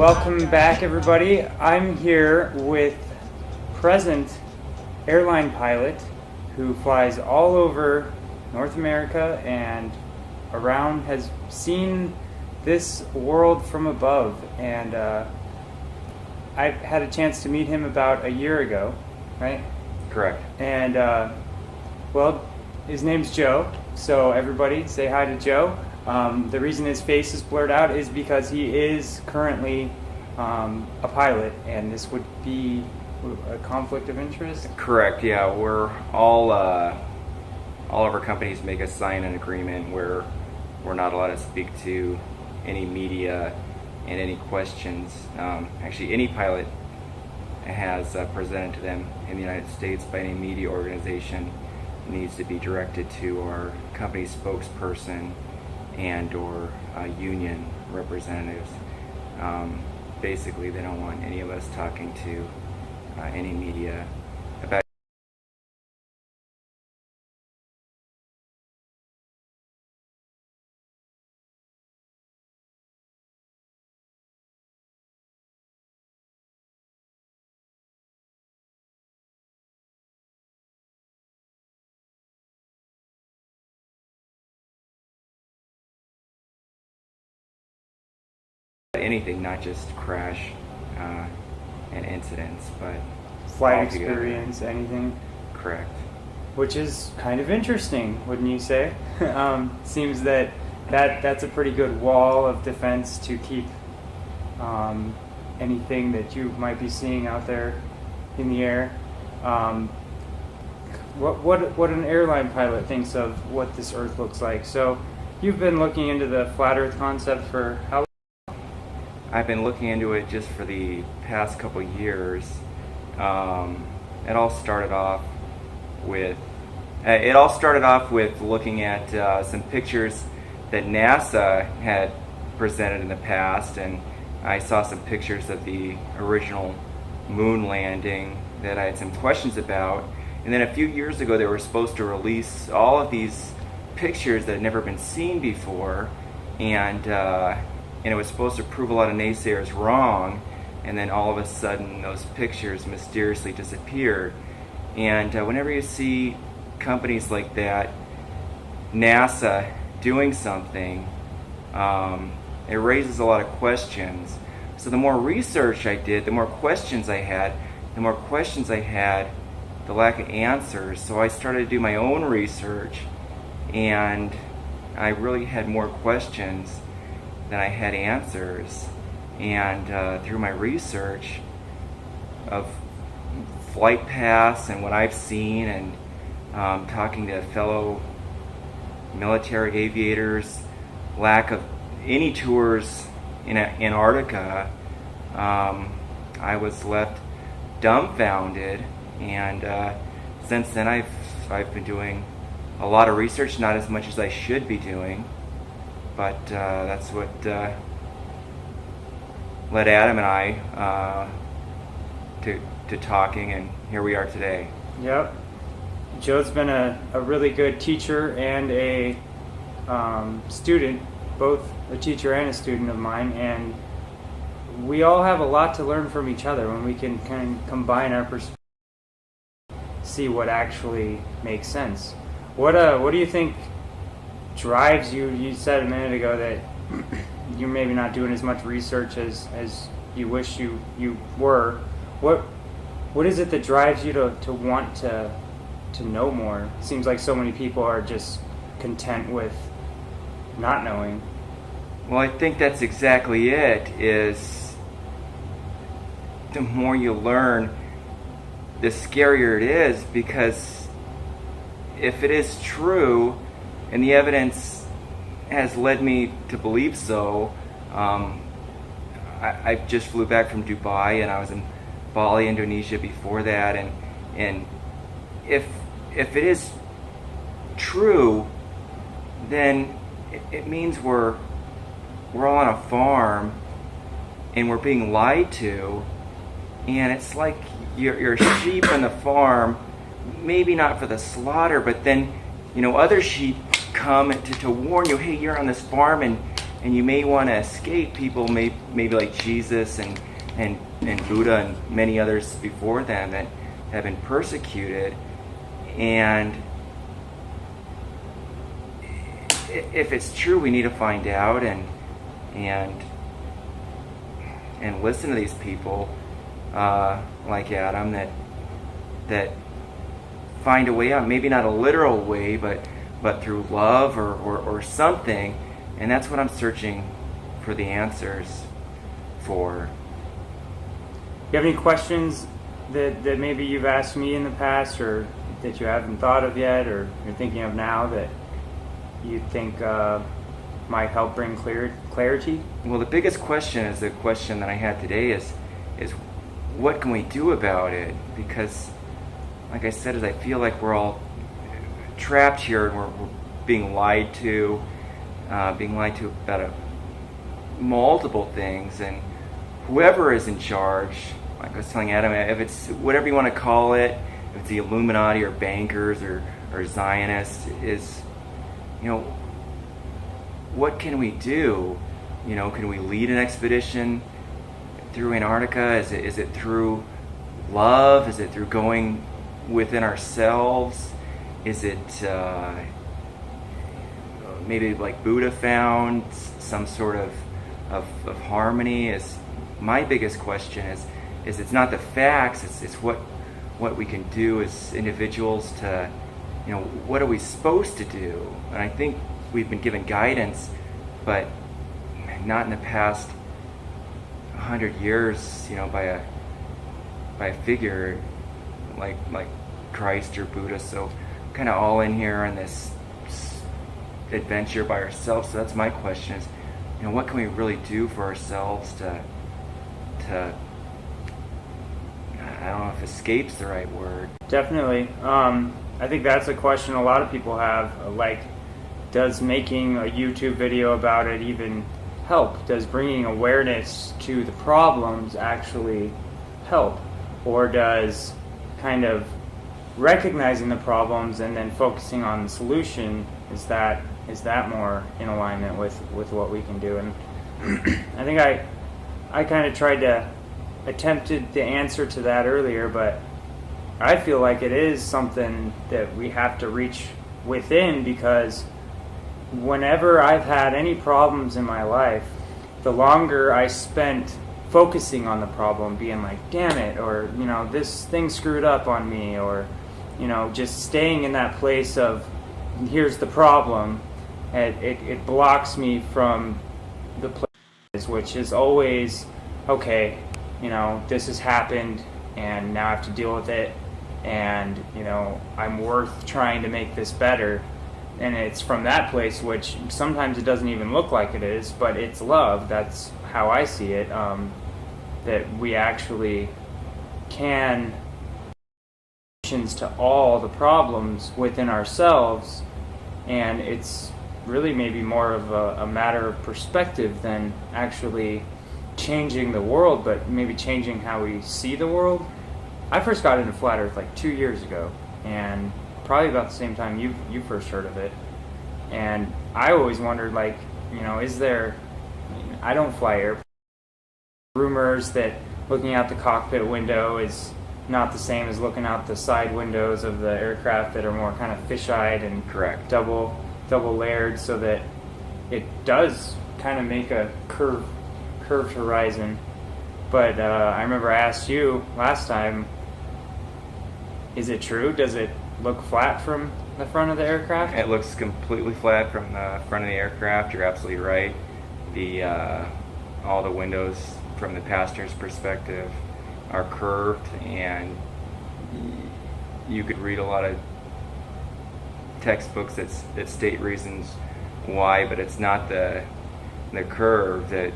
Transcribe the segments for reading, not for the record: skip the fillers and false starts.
Welcome back, everybody. I'm here with present airline pilot who flies all over North America and around, has seen this world from above, and I had a chance to meet him about a year ago, right? Correct. And well, his name's Joe, so everybody say hi to Joe. The reason his face is blurred out is because he is currently a pilot, and this would be a conflict of interest. Correct. Yeah, we're all of our companies make us sign an agreement where we're not allowed to speak to any media and any questions. Actually, any pilot has presented to them in the United States by any media organization needs to be directed to our company spokesperson and or union representatives. Basically, they don't want any of us talking to any media about anything, not just crash and incidents, but Flight altogether. experience, anything. Correct. Which is kind of interesting, wouldn't you say? Seems that's a pretty good wall of defense to keep anything that you might be seeing out there in the air. What an airline pilot thinks of what this Earth looks like. So you've been looking into the flat Earth concept for how long? I've been looking into it just for the past couple years. It all started off with looking at some pictures that NASA had presented in the past, and I saw some pictures of the original moon landing that I had some questions about. And then a few years ago, they were supposed to release all of these pictures that had never been seen before, and it was supposed to prove a lot of naysayers wrong. And then all of a sudden, those pictures mysteriously disappeared. And whenever you see companies like that, NASA doing something, it raises a lot of questions. So the more research I did, the more questions I had. The more questions I had, the lack of answers. So I started to do my own research, and I really had more questions than I had answers. And through my research of flight paths and what I've seen, and talking to fellow military aviators, lack of any tours in Antarctica, I was left dumbfounded. And since then, I've been doing a lot of research, not as much as I should be doing, but that's what led Adam and I to talking, and here we are today. Yep. Joe's been a really good teacher and a student, both a teacher and a student of mine, and we all have a lot to learn from each other when we can kind of combine our perspectives, see what actually makes sense. What do you think drives you? You said a minute ago that you're maybe not doing as much research as you wish you were. What is it that drives you to want to know more? It seems like so many people are just content with not knowing. Well, I think that's exactly it, is the more you learn, the scarier it is, because if it is true, and the evidence has led me to believe so, I just flew back from Dubai, and I was in Bali, Indonesia before that, and if it is true, then it means we're all on a farm and we're being lied to, and it's like you're a sheep on the farm, maybe not for the slaughter, but then other sheep come to warn you, hey, you're on this farm and and you may want to escape people, maybe like Jesus and Buddha and many others before them that have been persecuted. And if it's true, we need to find out and listen to these people like Adam that find a way out. Maybe not a literal way, but through love or something. And that's what I'm searching for the answers for. You have any questions that maybe you've asked me in the past, or that you haven't thought of yet, or you're thinking of now that you think might help bring clarity? Well, the biggest question is the question that I had today is what can we do about it? Because, like I said, I feel like we're all trapped here and we're being lied to about multiple things, and whoever is in charge, like I was telling Adam, if it's whatever you want to call it, if it's the Illuminati or bankers or Zionists, is, what can we do? Can we lead an expedition through Antarctica? Is it through love? Is it through going within ourselves? Is it maybe like Buddha found some sort of harmony? Is my biggest question is it's not the facts, it's what we can do as individuals to, what are we supposed to do? And I think we've been given guidance, but not in the past 100 years, by a figure like Christ or Buddha. So kind of all in here on this adventure by ourselves. So that's my question is, what can we really do for ourselves to I don't know if escape's the right word. Definitely. I think that's a question a lot of people have. Like, does making a YouTube video about it even help? Does bringing awareness to the problems actually help? Or does kind of recognizing the problems and then focusing on the solution, is that more in alignment with what we can do? And I think I kind of tried to attempted the answer to that earlier, but I feel like it is something that we have to reach within, because whenever I've had any problems in my life, the longer I spent focusing on the problem, being like, damn it, or, this thing screwed up on me, or, just staying in that place of, here's the problem, it blocks me from the place, which is always, okay, this has happened, and now I have to deal with it, and, I'm worth trying to make this better. And it's from that place, which sometimes it doesn't even look like it is, but it's love. That's how I see it, that we actually can solutions to all the problems within ourselves, and it's really maybe more of a matter of perspective than actually changing the world, but maybe changing how we see the world. I first got into Flat Earth like 2 years ago, and probably about the same time you first heard of it. And I always wondered, like, is there, I don't fly airplanes, rumors that looking out the cockpit window is not the same as looking out the side windows of the aircraft that are more kind of fish-eyed and Correct. double layered, so that it does kind of make a curved horizon. But I remember I asked you last time, is it true? Does it look flat from the front of the aircraft? It looks completely flat from the front of the aircraft. You're absolutely right. All the windows from the passenger's perspective are curved, and you could read a lot of textbooks that state reasons why, but it's not the curve that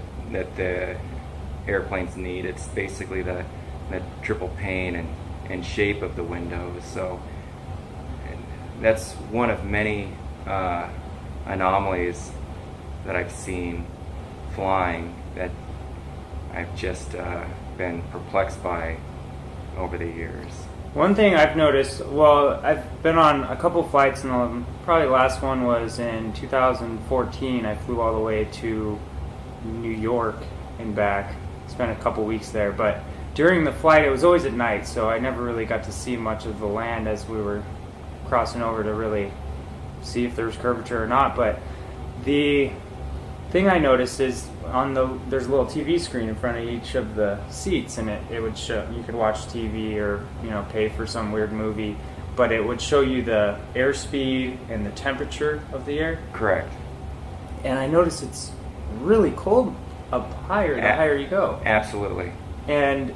the airplanes need. It's basically the triple pane and shape of the windows. So that's one of many anomalies that I've seen flying that I've just been perplexed by over the years. One thing I've noticed, well, I've been on a couple flights, and probably the last one was in 2014. I flew all the way to New York and back. Spent a couple weeks there, but during the flight, it was always at night, so I never really got to see much of the land as we were crossing over to really see if there was curvature or not. But the thing I noticed is there's a little TV screen in front of each of the seats, and it would show, you could watch TV or pay for some weird movie, but it would show you the airspeed and the temperature of the air. Correct. And I noticed it's really cold up higher the higher you go. Absolutely. And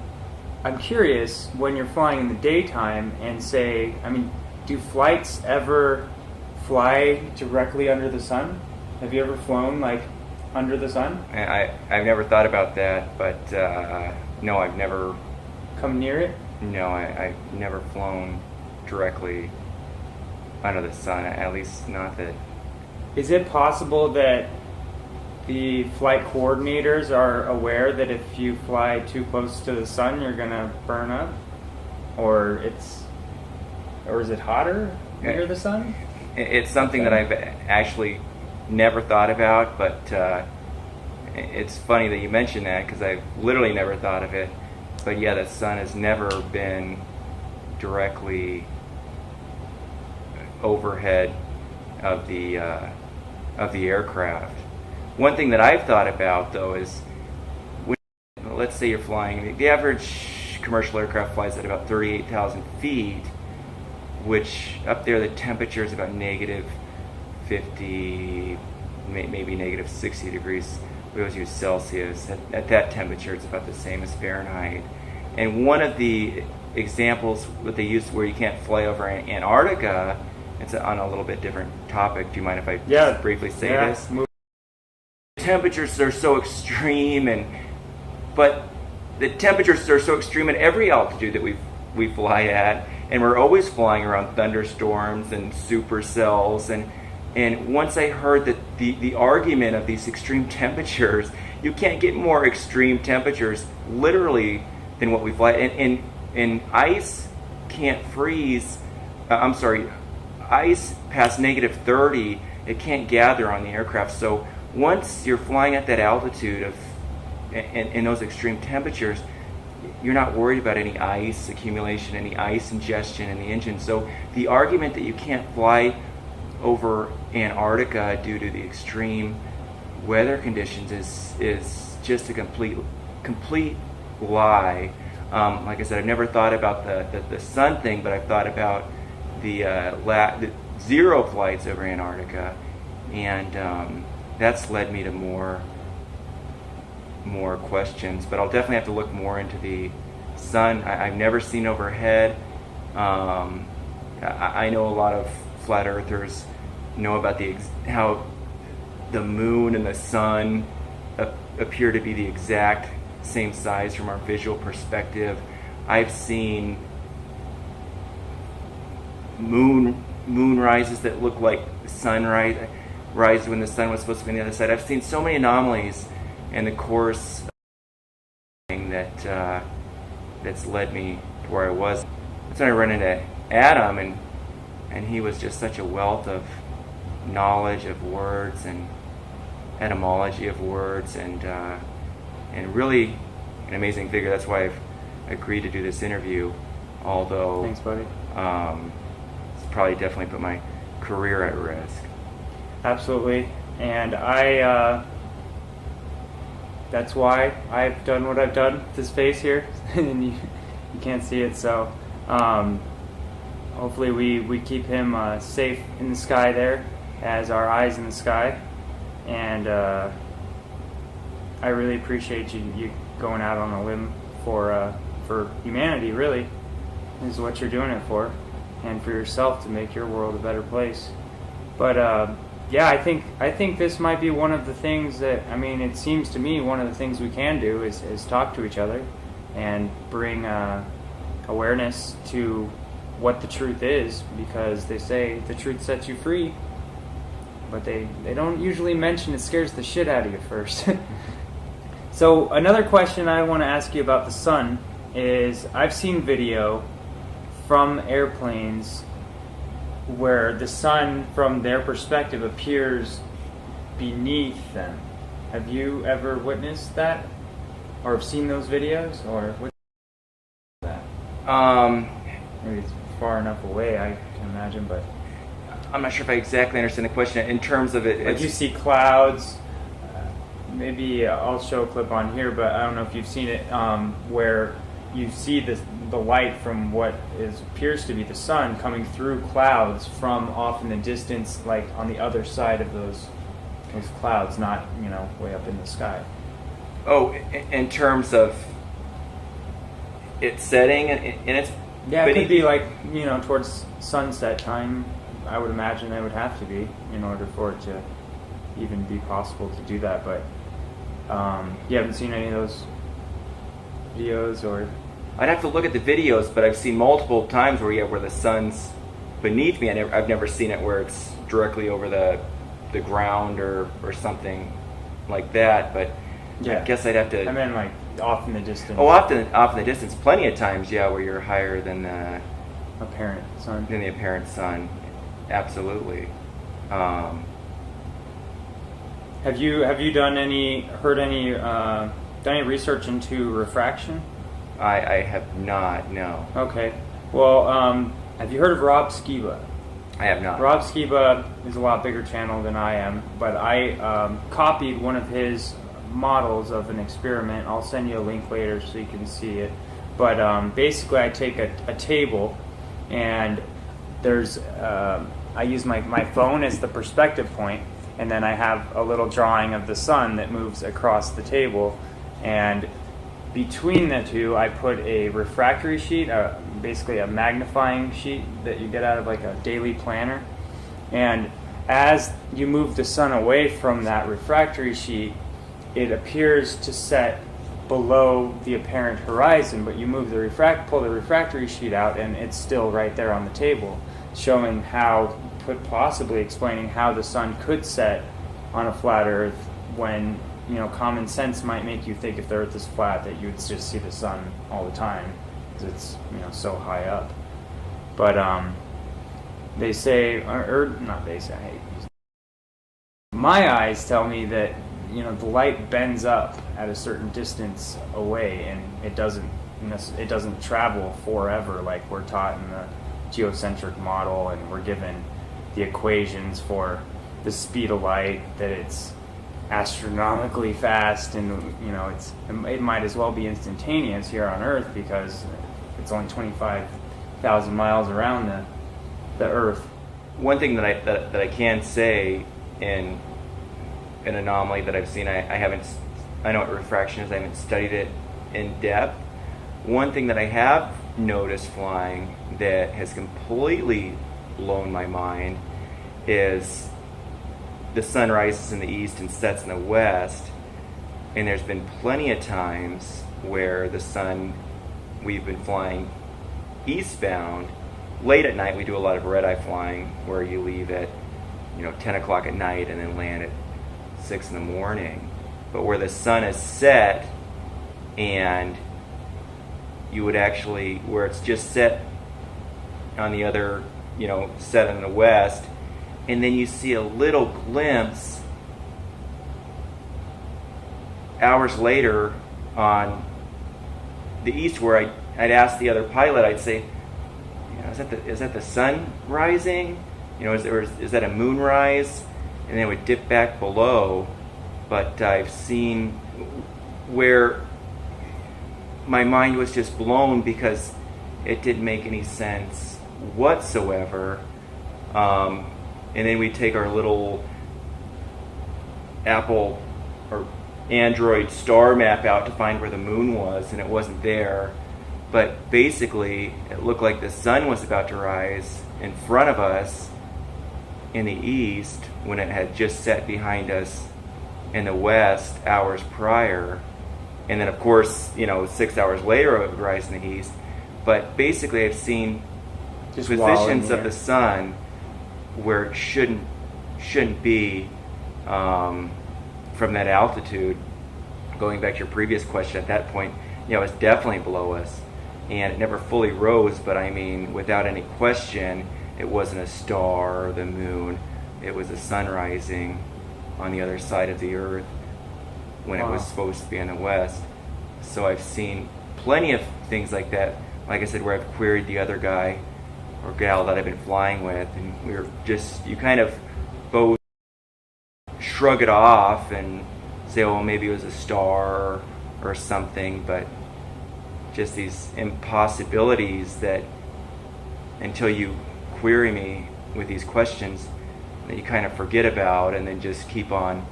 I'm curious, when you're flying in the daytime and do flights ever fly directly under the sun? Have you ever flown like under the sun? I've never thought about that, but no, I've never come near it. No, I've never flown directly under the sun. At least not that. Is it possible that the flight coordinators are aware that if you fly too close to the sun, you're gonna burn up, or is it hotter near the sun? It's something that I've actually never thought about, but it's funny that you mentioned that because I've literally never thought of it. But yeah, the sun has never been directly overhead of the aircraft. One thing that I've thought about though is, let's say you're flying, the average commercial aircraft flies at about 38,000 feet, which up there the temperature is about negative 50, maybe negative 60 degrees. We always use Celsius. At that temperature, it's about the same as Fahrenheit. And one of the examples that they use where you can't fly over Antarctica, it's on a little bit different topic. Do you mind if I just briefly say this? Temperatures are so extreme, but the temperatures are so extreme at every altitude that we fly at, and we're always flying around thunderstorms and supercells. And once I heard that the argument of these extreme temperatures, you can't get more extreme temperatures literally than what we fly. And ice can't freeze. Ice past negative 30, it can't gather on the aircraft. So once you're flying at that altitude in those extreme temperatures, you're not worried about any ice accumulation, any ice ingestion in the engine. So the argument that you can't fly over Antarctica due to the extreme weather conditions is just a complete lie. Like I said, I've never thought about the sun thing, but I've thought about the zero flights over Antarctica, and that's led me to more questions. But I'll definitely have to look more into the sun. I've never seen overhead. I know a lot of flat earthers know about how the moon and the sun appear to be the exact same size from our visual perspective. I've seen moon rises that look like sunrise when the sun was supposed to be on the other side. I've seen so many anomalies in the course that's led me to where I was. That's when I run into Adam, and he was just such a wealth of knowledge of words and etymology of words, and really an amazing figure. That's why I've agreed to do this interview, although thanks, buddy. It's probably definitely put my career at risk. Absolutely. And that's why I've done what I've done with this face here. And you can't see it, so hopefully we keep him safe in the sky there as our eyes in the sky. And I really appreciate you going out on a limb for humanity, really, is what you're doing it for, and for yourself to make your world a better place. But yeah, I think this might be one of the things that, it seems to me one of the things we can do is talk to each other and bring awareness to what the truth is, because they say the truth sets you free, but they don't usually mention it scares the shit out of you first. So another question I want to ask you about the sun is, I've seen video from airplanes where the sun, from their perspective, appears beneath them. Have you ever witnessed that, or have seen those videos, or what's that? Maybe it's far enough away, I can imagine, but I'm not sure if I exactly understand the question in terms of it. like you see clouds. Maybe I'll show a clip on here, but I don't know if you've seen it, where you see the light from what appears to be the sun coming through clouds from off in the distance, like on the other side of those clouds, not way up in the sky. Oh, in terms of it setting and it's Yeah, it could be like towards sunset time. I would imagine it would have to be in order for it to even be possible to do that. But you haven't seen any of those videos, or I'd have to look at the videos, but I've seen multiple times where the sun's beneath me. I've never seen it where it's directly over the ground or something like that. But yeah, I guess I'd have to. I mean, like off in the distance. Oh, off in the distance, plenty of times, yeah, where you're higher than the apparent sun. Than the apparent sun, absolutely. Have you done any research into refraction? I have not, no. Okay. Well, have you heard of Rob Skiba? I have not. Rob Skiba is a lot bigger channel than I am, but I copied one of his models of an experiment. I'll send you a link later so you can see it. But basically, I take a table, and there's I use my phone as the perspective point, and then I have a little drawing of the sun that moves across the table, and between the two, I put a refractory sheet, basically a magnifying sheet that you get out of like a daily planner. And as you move the sun away from that refractory sheet, it appears to set below the apparent horizon, but you move pull the refractory sheet out, and it's still right there on the table, showing possibly explaining how the sun could set on a flat Earth when common sense might make you think if the Earth is flat that you would just see the sun all the time because it's so high up. But they say, or not they say, my eyes tell me that the light bends up at a certain distance away, and it doesn't travel forever like we're taught in the geocentric model, and we're given the equations for the speed of light, that it's astronomically fast, and it might as well be instantaneous here on Earth because it's only 25,000 miles around the Earth. One thing that I can say in an anomaly that I've seen, I know what refraction is. I haven't studied it in depth. One thing that I have noticed flying that has completely blown my mind is the sun rises in the east and sets in the west, and there's been plenty of times where we've been flying eastbound late at night. We do a lot of red-eye flying where you leave at 10 o'clock at night and then land at 6 in the morning, but where the sun is set, and you would actually, where it's just set on the other, set in the west, and then you see a little glimpse hours later on the east, where I'd ask the other pilot, I'd say, is that the sun rising? Is that a moonrise? And then it would dip back below. But I've seen where my mind was just blown because it didn't make any sense whatsoever. And then we take our little Apple or Android star map out to find where the moon was, and it wasn't there. But basically, it looked like the sun was about to rise in front of us in the east when it had just set behind us in the west hours prior. And then, of course, 6 hours later, it would rise in the east. But basically, I've seen Just positions of the sun where it shouldn't be from that altitude. Going back to your previous question, at that point, it's definitely below us. and it never fully rose, but I mean, without any question, it wasn't a star or the moon. It was the sun rising on the other side of the earth when it was supposed to be in the west. So I've seen plenty of things like that. Like I said, where I've queried the other guy or gal that I've been flying with, and we were just, you kind of both shrug it off and say, oh, maybe it was a star or something, but just these impossibilities that until you query me with these questions that you kind of forget about and then just keep on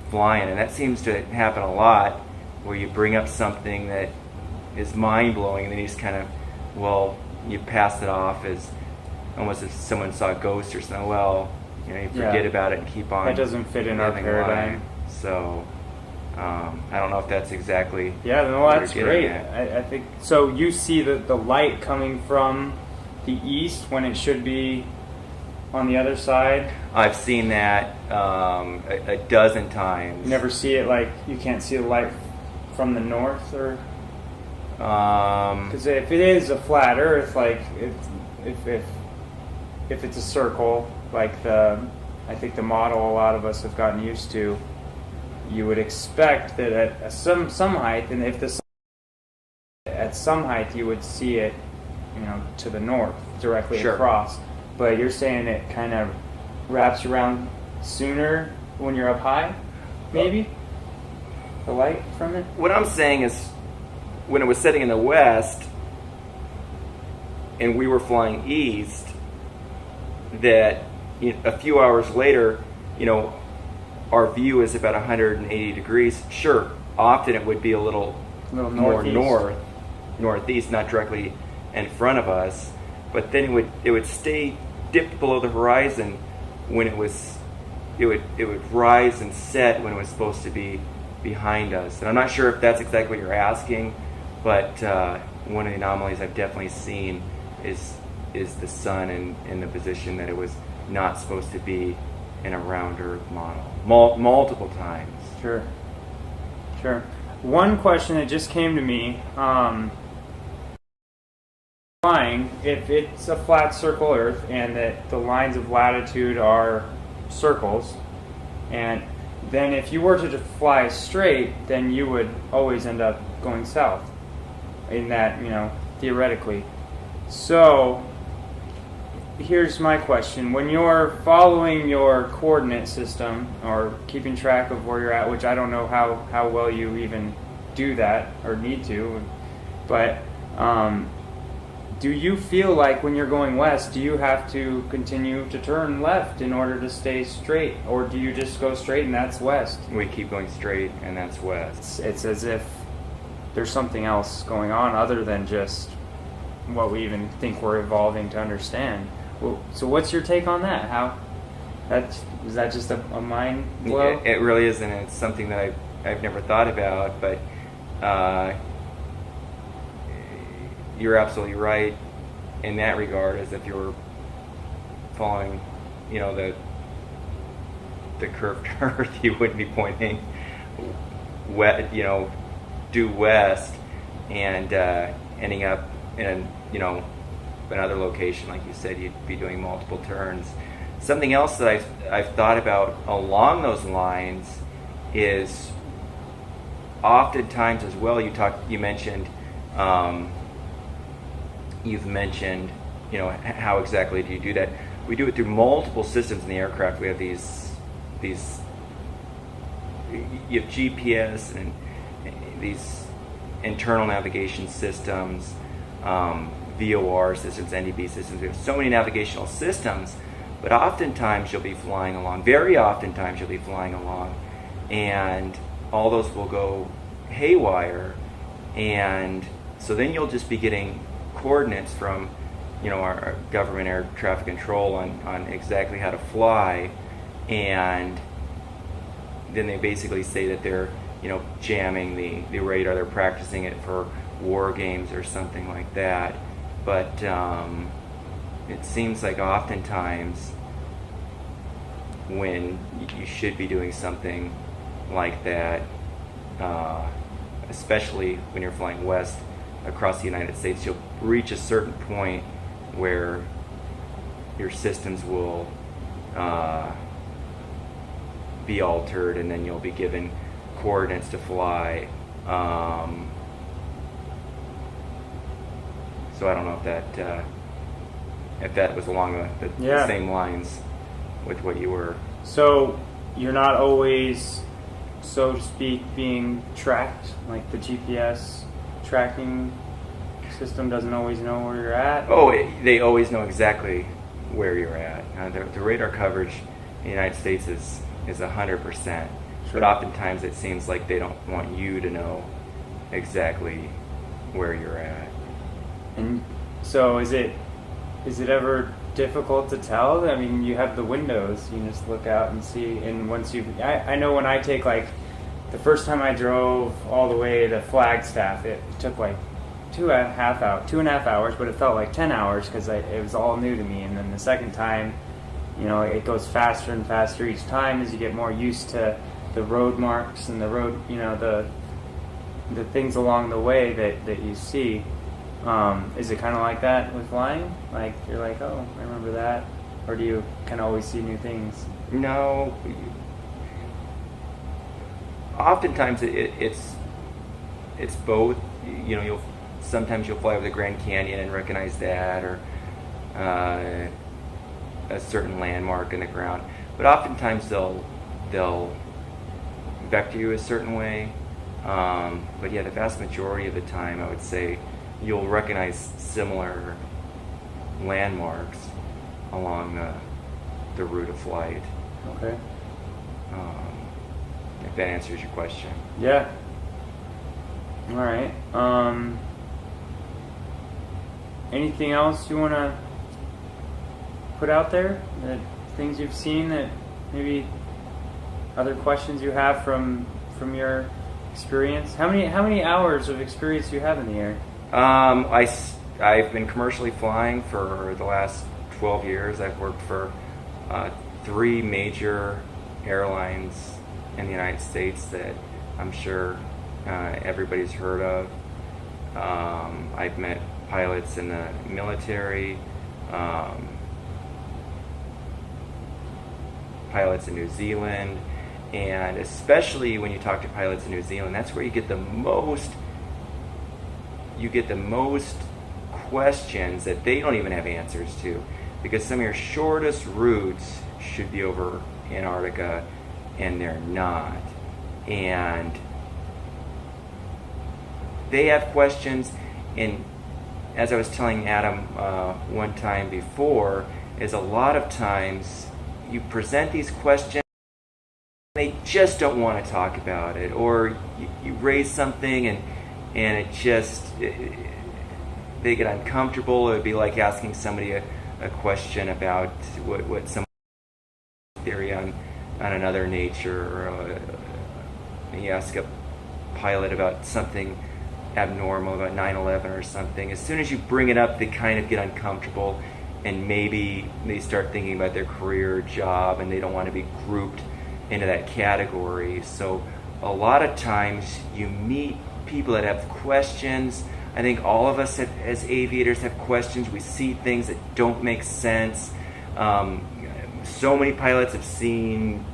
flying. And that seems to happen a lot, where you bring up something that is mind-blowing and then you just kind of, well, you pass it off as almost if someone saw a ghost or something. Well, you know, you forget about it and keep on. That doesn't fit in our paradigm. Life. So I don't know if that's exactly. Yeah, no, that's great. I think so. You see the light coming from the east when it should be on the other side. I've seen that a dozen times. You never see it, like you can't see the light from the north, or because if it is a flat Earth, like if it's a circle, like I think the model a lot of us have gotten used to, you would expect that at some height, and if the sun at some height, you would see it, you know, to the north, directly across. But you're saying it kind of wraps around sooner when you're up high, maybe? The light from it? What I'm saying is, when it was setting in the west and we were flying east, that a few hours later, you know, our view is about 180 degrees. Sure, often it would be a little more northeast, not directly in front of us, but then it would stay dipped below the horizon when it would rise and set when it was supposed to be behind us. And I'm not sure if that's exactly what you're asking, but one of the anomalies I've definitely seen is the sun in the position that it was not supposed to be in a round Earth model, multiple times. Sure. One question that just came to me, flying, if it's a flat circle Earth and that the lines of latitude are circles, and then if you were to fly straight, then you would always end up going south, in that, you know, theoretically. So here's my question. When you're following your coordinate system or keeping track of where you're at, which I don't know how well you even do that or need to, but do you feel like when you're going west, do you have to continue to turn left in order to stay straight, or do you just go straight and that's west? We keep going straight and that's west. It's as if there's something else going on other than just what we even think we're evolving to understand. Well, so what's your take on that? Is that just a mind blow? It really is, and it's something that I've never thought about, but you're absolutely right in that regard, as if you were following, you know, the curved earth, you wouldn't be pointing due west and ending up in another location. Like you said, you'd be doing multiple turns. Something else that I've thought about along those lines is oftentimes as well. You've mentioned, you know, how exactly do you do that? We do it through multiple systems in the aircraft. We have these you have GPS and these internal navigation systems, VOR systems, NDB systems. We have so many navigational systems, but oftentimes you'll be flying along, very oftentimes you'll be flying along, and all those will go haywire, and so then you'll just be getting coordinates from, you know, our government air traffic control on exactly how to fly, and then they basically say that they're, you know, jamming the radar, they're practicing it for war games or something like that. But it seems like oftentimes when you should be doing something like that, especially when you're flying west across the United States, you'll reach a certain point where your systems will be altered, and then you'll be given coordinates to fly. So I don't know if that was along the same lines with what you were. So you're not always, so to speak, being tracked, like the GPS tracking system doesn't always know where you're at? Oh, they always know exactly where you're at. The radar coverage in the United States is 100%. Sure. But oftentimes it seems like they don't want you to know exactly where you're at. And so is it ever difficult to tell? I mean, you have the windows, you just look out and see, and once I know when I take, like, the first time I drove all the way to Flagstaff, it took like 2.5 hours, but it felt like 10 hours because it was all new to me. And then the second time, it goes faster and faster each time as you get more used to the road marks and the road, the things along the way that you see. Is it kind of like that with flying? Like, you're like, oh, I remember that? Or do you kind of always see new things? No. Oftentimes it's both. Sometimes you'll fly over the Grand Canyon and recognize that, or a certain landmark in the ground. But oftentimes they'll vector you a certain way. But yeah, the vast majority of the time, I would say, you'll recognize similar landmarks along the route of flight. Okay. If that answers your question. Yeah. All right. Anything else you want to put out there? The things you've seen, that maybe other questions you have from your experience? How many hours of experience do you have in the air? I've been commercially flying for the last 12 years. I've worked for 3 major airlines in the United States that I'm sure everybody's heard of. I've met pilots in the military, pilots in New Zealand, and especially when you talk to pilots in New Zealand, that's where you get the most questions that they don't even have answers to, because some of your shortest routes should be over Antarctica and they're not, and they have questions. And as I was telling Adam one time before, is a lot of times you present these questions, they just don't want to talk about it, or you raise something and it just, they get uncomfortable. It would be like asking somebody a question about what some theory on another nature, or you ask a pilot about something abnormal about 9/11 or something. As soon as you bring it up, they kind of get uncomfortable, and maybe they start thinking about their career or job, and they don't want to be grouped into that category. So a lot of times you meet people that have questions. I think all of us as aviators have questions. We see things that don't make sense. So many pilots have seen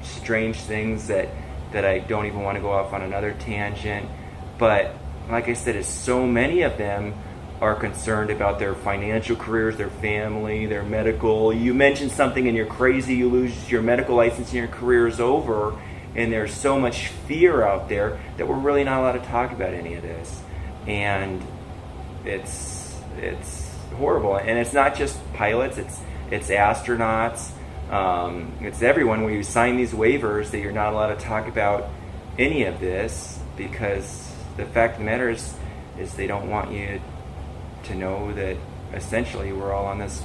strange things that I don't even want to go off on another tangent. But like I said, so many of them are concerned about their financial careers, their family, their medical. You mention something and you're crazy, you lose your medical license and your career is over. And there's so much fear out there that we're really not allowed to talk about any of this. And it's horrible. And it's not just pilots, it's astronauts, it's everyone, where you sign these waivers that you're not allowed to talk about any of this, because the fact of the matter is they don't want you to know that essentially we're all on this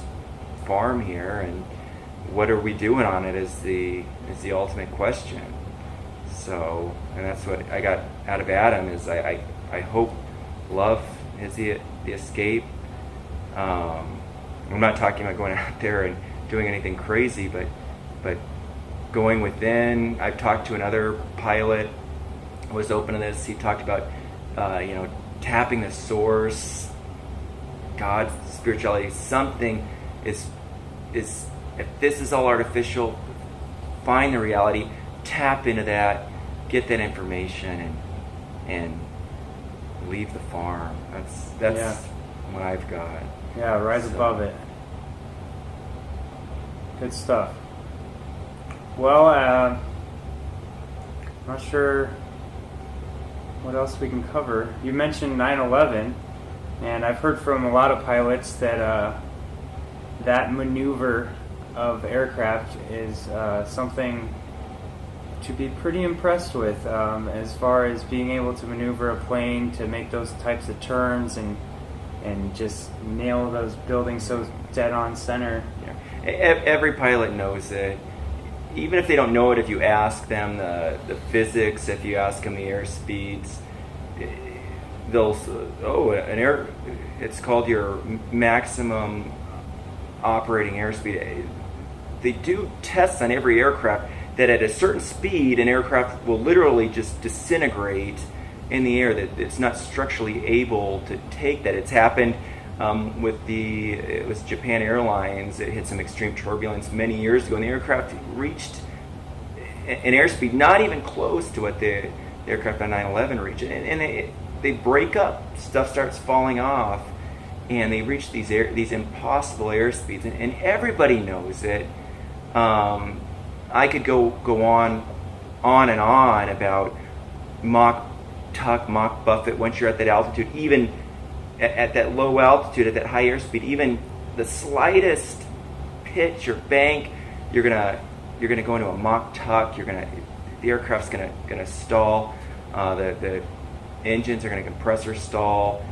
farm here, and what are we doing on it is the ultimate question. So, and that's what I got out of Adam, is I hope love is the escape. I'm not talking about going out there and doing anything crazy, but going within. I've talked to another pilot who was open to this. He talked about tapping the source, God, spirituality, something is if this is all artificial, find the reality, tap into that, get that information, and leave the farm. That's what I've got. Yeah, rise above it. Good stuff. Well, not sure what else we can cover. You mentioned 9/11, and I've heard from a lot of pilots that that maneuver of aircraft is something to be pretty impressed with, as far as being able to maneuver a plane to make those types of turns and just nail those buildings so dead on center. Yeah. Every pilot knows it. Even if they don't know it, if you ask them the physics, if you ask them the air speeds, they'll it's called your maximum operating airspeed. They do tests on every aircraft that at a certain speed an aircraft will literally just disintegrate in the air, that it's not structurally able to take that. It's happened with it was Japan Airlines. It hit some extreme turbulence many years ago, and the aircraft reached an airspeed not even close to what the aircraft on 9/11 reached, and they break up. Stuff starts falling off, and they reach these impossible airspeeds, and everybody knows it. I could go on and on about Mach tuck, Mach buffet. Once you're at that altitude, even at that low altitude, at that high airspeed, even the slightest pitch or bank, you're gonna go into a Mach tuck. The aircraft's gonna stall. The engines are gonna compressor stall.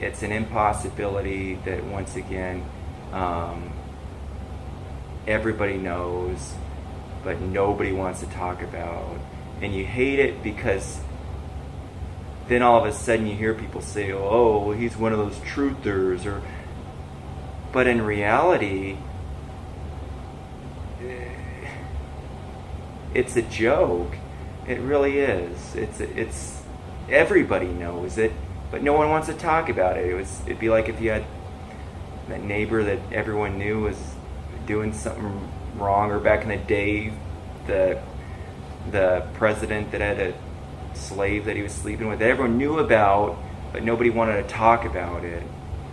It's an impossibility that, once again, everybody knows, but nobody wants to talk about. And you hate it because then all of a sudden you hear people say, "Oh, he's one of those truthers," but in reality, it's a joke. It really is. It's everybody knows it, but no one wants to talk about it. It'd be like if you had that neighbor that everyone knew was doing something wrong, or back in the day, the president that had a slave that he was sleeping with that everyone knew about, but nobody wanted to talk about it.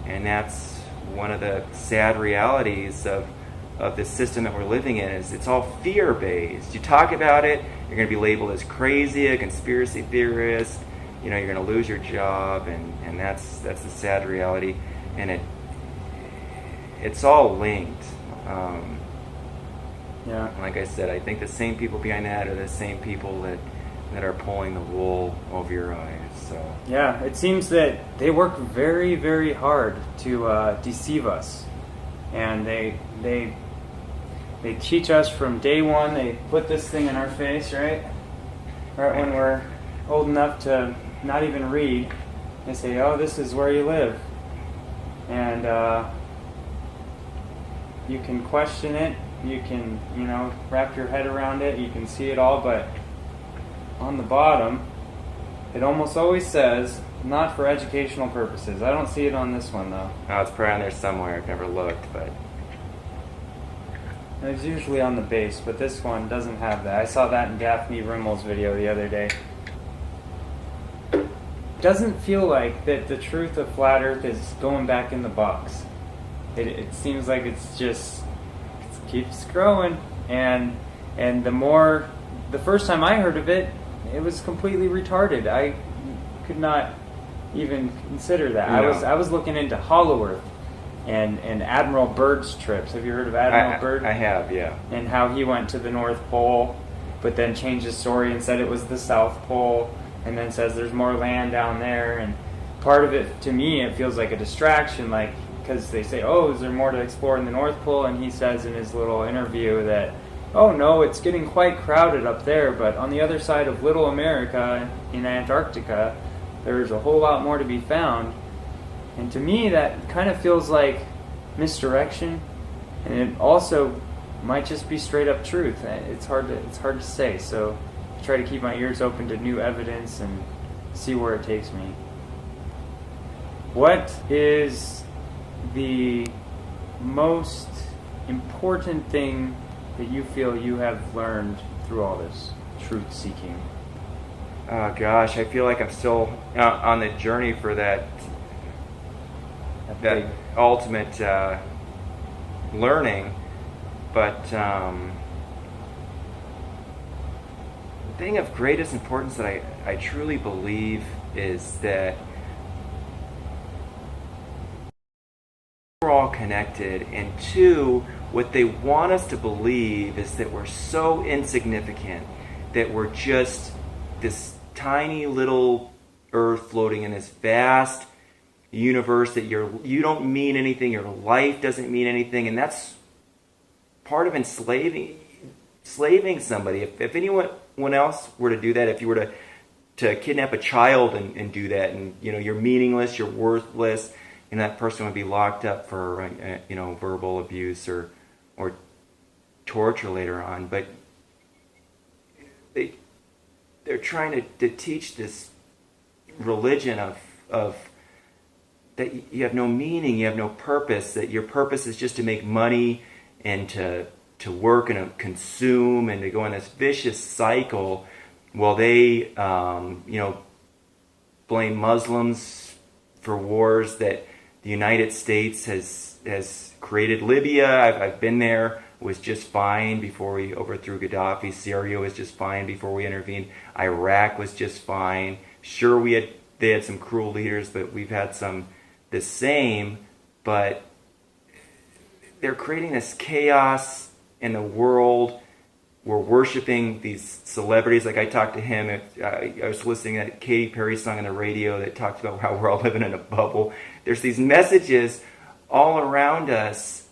And that's one of the sad realities of this system that we're living in, is it's all fear-based. You talk about it, you're going to be labeled as crazy, a conspiracy theorist, you're going to lose your job, and that's the sad reality. And it's all linked. Like I said, I think the same people behind that are the same people that are pulling the wool over your eyes. So yeah, it seems that they work very, very hard to deceive us, and they teach us from day one. They put this thing in our face, right when we're old enough to not even read. They say, "Oh, this is where you live," and you can question it. You can, wrap your head around it. You can see it all, but on the bottom, it almost always says, "Not for educational purposes." I don't see it on this one, though. Oh, it's probably on there somewhere. I've never looked, but it's usually on the base, but this one doesn't have that. I saw that in Daphne Rimmel's video the other day. It doesn't feel like that the truth of flat Earth is going back in the box. It seems like it keeps growing, and the first time I heard of it, it was completely retarded. I could not even consider that. No. I was looking into Hollow Earth and Admiral Byrd's trips. Have you heard of Admiral Byrd? I have, yeah. And how he went to the North Pole, but then changed his story and said it was the South Pole, and then says there's more land down there. And part of it, to me, it feels like a distraction, because they say, "Oh, is there more to explore in the North Pole?" And he says in his little interview that, "Oh no, it's getting quite crowded up there, but on the other side of Little America in Antarctica, there's a whole lot more to be found." And to me, that kind of feels like misdirection, and it also might just be straight up truth. It's hard to say. So I try to keep my ears open to new evidence and see where it takes me. What is the most important thing that you feel you have learned through all this truth seeking? Oh gosh, I feel like I'm still on the journey for that Big. ultimate learning. But the thing of greatest importance that I truly believe is that we're all connected, and two, what they want us to believe is that we're so insignificant, that we're just this tiny little earth floating in this vast universe, that you don't mean anything, your life doesn't mean anything, and that's part of enslaving somebody. If anyone else were to do that, if you were to kidnap a child and do that, and you're meaningless, you're worthless, that person would be locked up for verbal abuse or torture later on. But they're trying to teach this religion of that you have no meaning, you have no purpose, that your purpose is just to make money and to work and to consume and to go in this vicious cycle. While they blame Muslims for wars that the United States has created. Libya, I've been there, was just fine before we overthrew Gaddafi. Syria was just fine before we intervened. Iraq was just fine. Sure, they had some cruel leaders, but we've had some the same. But they're creating this chaos in the world. We're worshiping these celebrities. Like I talked to him, I was listening to that Katy Perry song on the radio that talks about how we're all living in a bubble. There's these messages all around us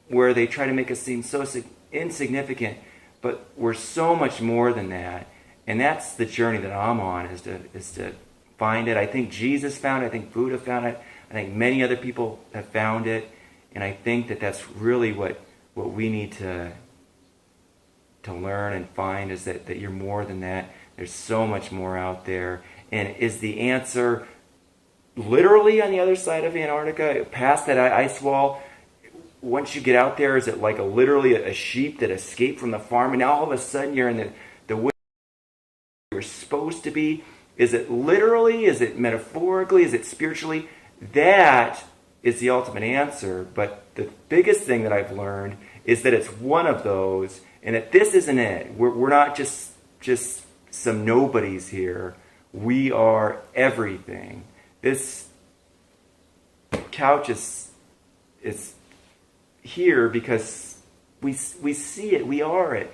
where they try to make us seem so insignificant, but we're so much more than that. And that's the journey that I'm on, is to find it. I think Jesus found it. I think Buddha found it. I think many other people have found it. And I think that that's really what we need to learn and find, is that you're more than that. There's so much more out there. And is the answer literally on the other side of Antarctica, past that ice wall? Once you get out there, is it like literally a sheep that escaped from the farm, and now all of a sudden you're in the way you're supposed to be? Is it literally? Is it metaphorically? Is it spiritually? That is the ultimate answer. But the biggest thing that I've learned is that it's one of those, and that this isn't it. We're not just some nobodies here. We are everything. This couch is here because we see it. We are it.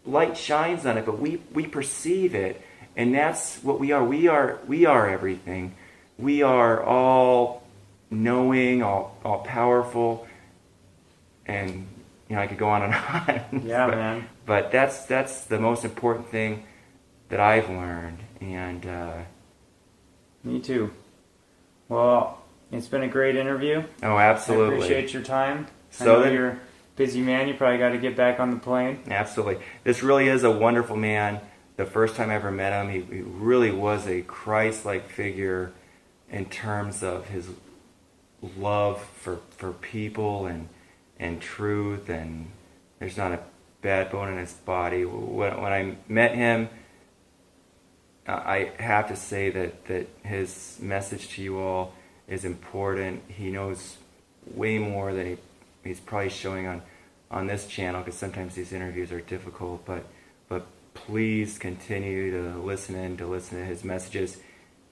Light shines on it, but we perceive it, and that's what we are. We are everything. We are all knowing, all powerful, and I could go on and on. Yeah, man. But that's the most important thing that I've learned, and Me too. Well, it's been a great interview. oh, absolutely. I appreciate your time. So I know then- you're a busy man. You probably got to get back on the plane. Absolutely. This really is a wonderful man. The first time I ever met him, he really was a Christ-like figure in terms of his love for people and truth, and there's not a bad bone in his body. When I met him, I have to say that his message to you all is important. He knows way more than he's probably showing on this channel, because sometimes these interviews are difficult, but please continue to listen to his messages,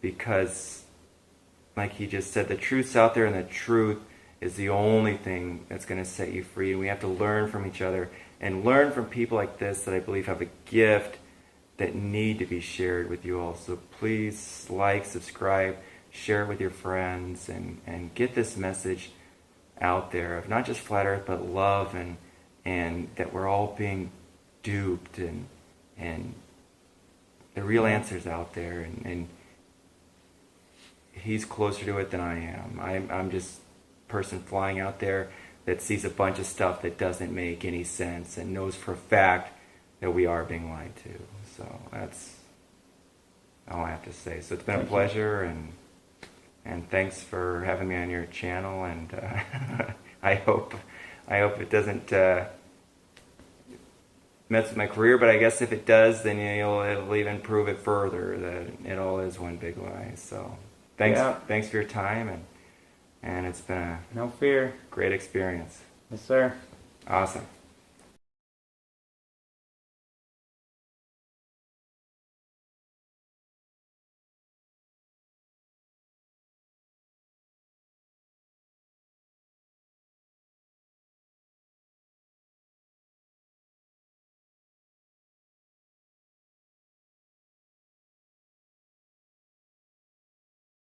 because like he just said, the truth's out there, and the truth is the only thing that's going to set you free. And we have to learn from each other and learn from people like this that I believe have a gift that need to be shared with you all. So please like, subscribe, share it with your friends, and get this message out there of not just flat earth, but love, and that we're all being duped, and the real answer's out there, and he's closer to it than I am. I'm just a person flying out there that sees a bunch of stuff that doesn't make any sense, and knows for a fact that we are being lied to. So all I have to say. So it's been a Thank you. pleasure, and thanks for having me on your channel. And I hope it doesn't mess with my career. But I guess if it does, then it'll even prove it further that it all is one big lie. So thanks for your time, and it's been a No fear. great experience. Yes, sir. Awesome.